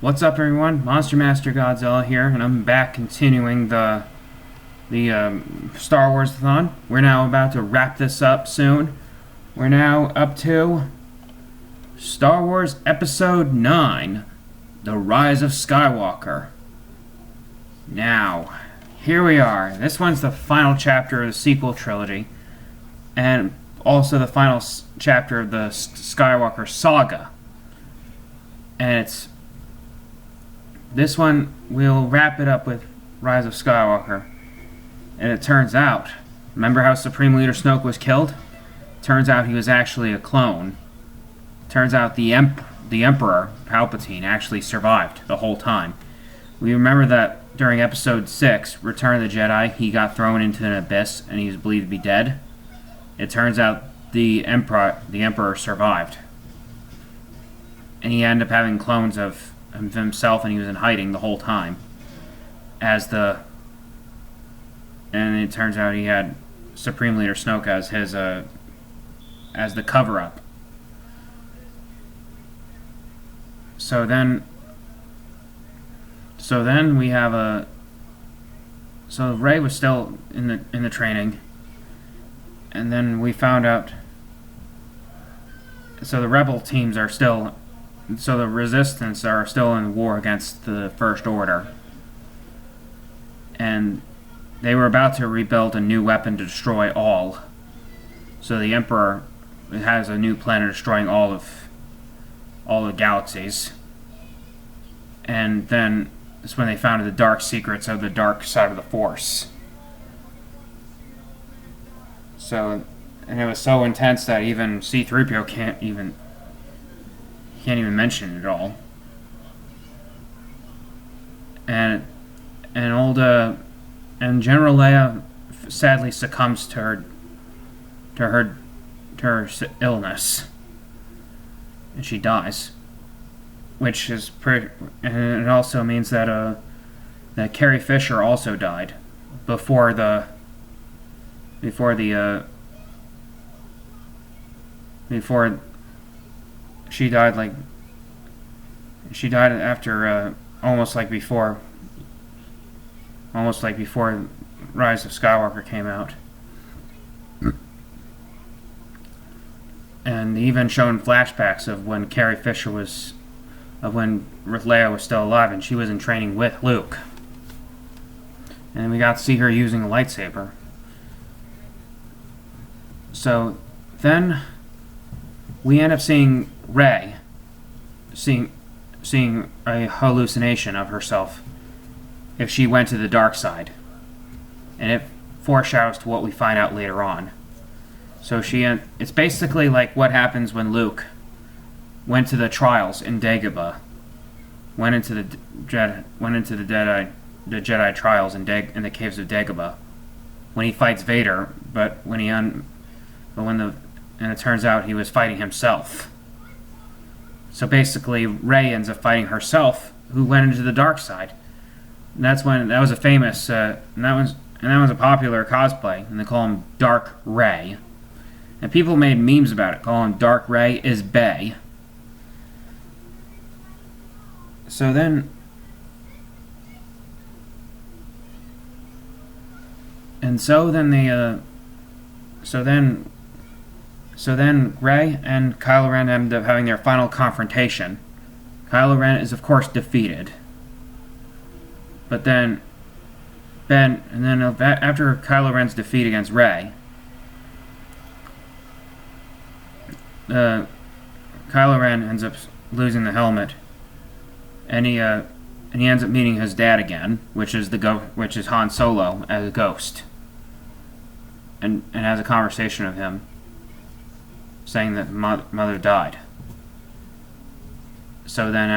What's up, everyone? Monster Master Godzilla here, and I'm back continuing the Star Wars-A-Thon. We're now about to wrap this up soon. We're now up to Star Wars Episode 9, The Rise of Skywalker. Now, here we are. This one's the final chapter of the sequel trilogy, and also the final chapter of the Skywalker Saga. And this one, we'll wrap it up with Rise of Skywalker. And it turns out, remember how Supreme Leader Snoke was killed? Turns out he was actually a clone. Turns out the Emperor, Palpatine, actually survived the whole time. We remember that during Episode 6, Return of the Jedi, he got thrown into an abyss and he was believed to be dead. It turns out the Emperor survived. And he ended up having clones of himself, and he was in hiding the whole time. And it turns out he had Supreme Leader Snoke as his as the cover-up. So then we have so Rey was still in the training, and then we found out. So the rebel teams are still. So the Resistance are still in war against the First Order. And they were about to rebuild a new weapon to destroy all. So the Emperor has a new plan of destroying all the galaxies. And then that's when they found the dark secrets of the dark side of the Force. And it was so intense that even C-3PO can't even mention it all. And General Leia sadly succumbs to her illness, and she dies, which is pretty. And it also means that Carrie Fisher also died before she died. She died after almost like before Rise of Skywalker came out. And even shown flashbacks of when Carrie Fisher when Leia was still alive and she was in training with Luke. And we got to see her using a lightsaber. So then we end up seeing Rey seeing a hallucination of herself if she went to the dark side, and it foreshadows to what we find out later on. So it's basically like what happens when Luke went to the trials in Dagobah, went into the Jedi trials in the caves of Dagobah, when he fights Vader, and it turns out he was fighting himself. So basically, Rey ends up fighting herself, who went into the dark side. And that was a famous, and that was a popular cosplay, and they call him Dark Rey. And people made memes about it, calling Dark Rey is Bae. So then Rey and Kylo Ren end up having their final confrontation. Kylo Ren is, of course, defeated. But then after Kylo Ren's defeat against Rey, Kylo Ren ends up losing the helmet, and he ends up meeting his dad again, which is Han Solo as a ghost, and has a conversation with him, saying that mother died. So then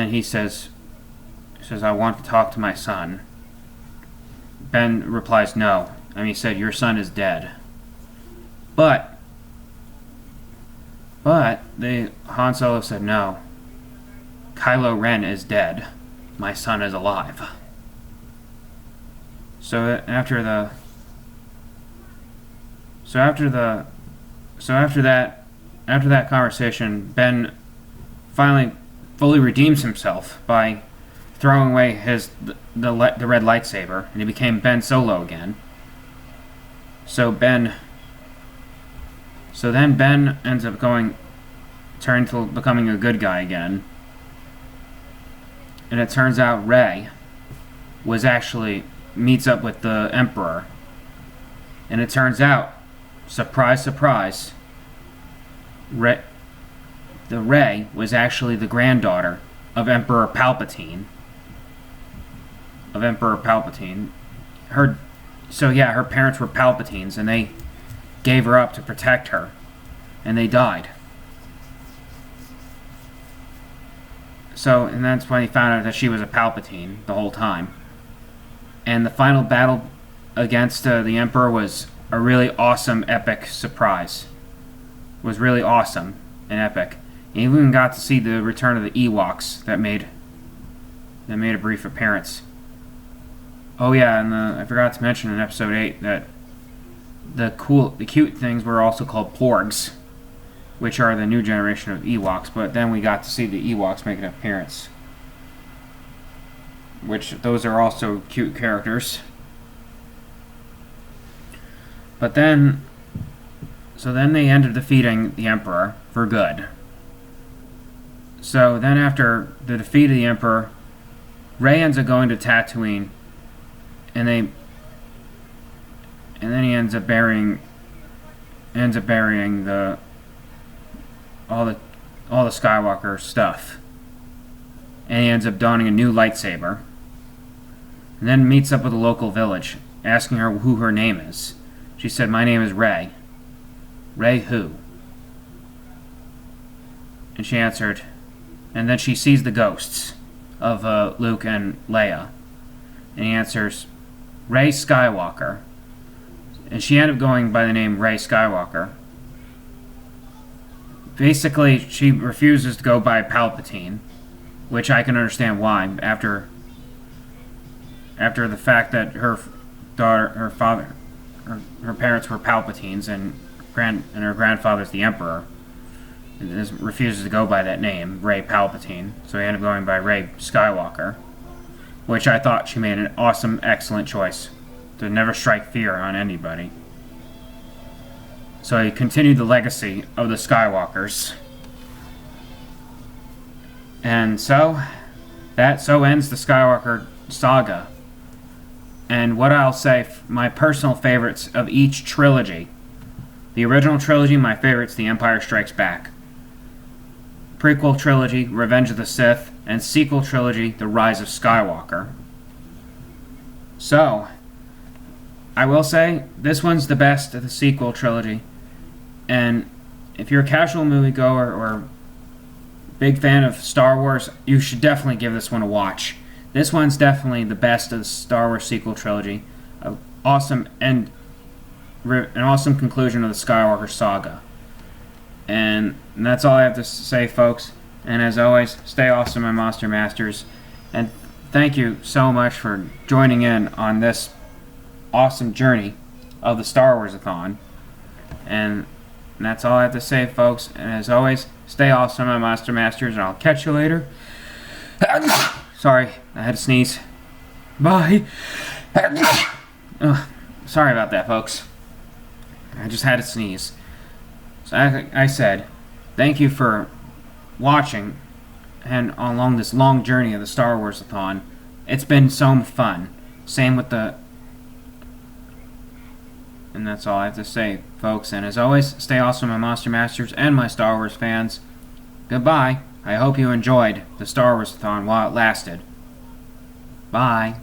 he says, I want to talk to my son. Ben replies, no. And he said, your son is dead. But Han Solo said, no. Kylo Ren is dead. My son is alive. So after that conversation, Ben finally fully redeems himself by throwing away the red lightsaber, and he became Ben Solo again. So then Ben ends up turning to becoming a good guy again. And it turns out Rey meets up with the Emperor. And it turns out, surprise, surprise, Rey was actually the granddaughter of Emperor Palpatine. Her parents were Palpatines, and they gave her up to protect her, and they died. And that's when he found out that she was a Palpatine the whole time. And the final battle against the Emperor was a really awesome, epic surprise. It was really awesome and epic. You even got to see the return of the Ewoks that made a brief appearance. Oh yeah, and I forgot to mention in episode 8 that the cute things were also called Porgs, which are the new generation of Ewoks, but then we got to see the Ewoks make an appearance. Which, those are also cute characters. But then they end up defeating the Emperor for good. So then after the defeat of the Emperor, Rey ends up going to Tatooine, and then he ends up burying all the Skywalker stuff. And he ends up donning a new lightsaber. And then meets up with a local village, asking her who her name is. She said, "My name is Rey." "Rey who?" And she answered, and then she sees the ghosts of Luke and Leia. And he answers, "Rey Skywalker." And she ended up going by the name Rey Skywalker. Basically, she refuses to go by Palpatine, which I can understand why, after the fact that her parents were Palpatines, and her grandfather's the Emperor, and refuses to go by that name, Rey Palpatine. So he ended up going by Rey Skywalker, which I thought she made an awesome, excellent choice to never strike fear on anybody. So he continued the legacy of the Skywalkers. And so ends the Skywalker saga. And what I'll say, my personal favorites of each trilogy. The original trilogy, my favorite's The Empire Strikes Back. Prequel trilogy, Revenge of the Sith. And sequel trilogy, The Rise of Skywalker. So, I will say, this one's the best of the sequel trilogy. And if you're a casual moviegoer or big fan of Star Wars, you should definitely give this one a watch. This one's definitely the best of the Star Wars sequel trilogy. An awesome conclusion of the Skywalker saga. And that's all I have to say, folks. And as always, stay awesome, my Monster Masters. And thank you so much for joining in on this awesome journey of the Star Wars-A-Thon. And that's all I have to say, folks. And as always, stay awesome, my Monster Masters, and I'll catch you later. Sorry, I had to sneeze. Bye. Sorry about that, folks. I just had to sneeze. So I said, thank you for watching and along this long journey of the Star Wars-A-Thon. It's been so fun. Same with the... And that's all I have to say, folks. And as always, stay awesome, my Monster Masters and my Star Wars fans. Goodbye. I hope you enjoyed the Star Wars-A-Thon while it lasted. Bye.